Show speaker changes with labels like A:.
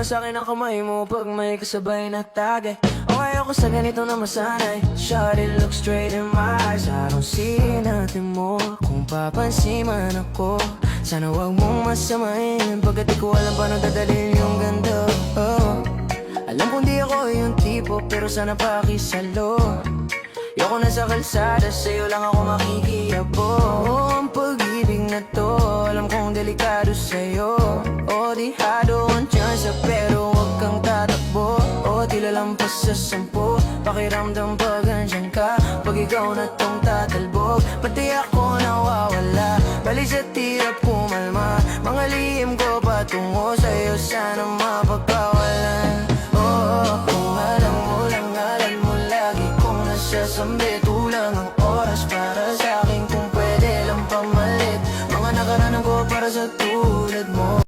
A: na sa'kin ang kamay mo pag may kasabay na tagay. Okay ako sa ganito na masanay. Shawty, look straight in my eyes. I don't see nothing more. Kung papansin man ako, sana wag mong masamain. Pagkat di ko alam paano dadalhin yung ganda. Alam kong di ako yung tipo, pero sana pakisalo. Yoko na sa kalsada, sa'yo lang ako makikiyabo. Ang pag-ibig na to, alam kong delikado sa'yo. O dihado ang tsansa, pero wag kang tatakbo. O tila lampas sa 10, pakiramdam pag andyan ka. Pag ikaw na tong tatalbog, pati ako nawawala. Bali sa tirap kumalma, mga lihim ko patungo sa'yo, sana mapagkawalan. Kung alam mo lang, alam mo lagi kong nasasambi. Tulang ang oras para sa'kin, kung pwede lang pamalit mga nakaraanan ko para sa tulad mo.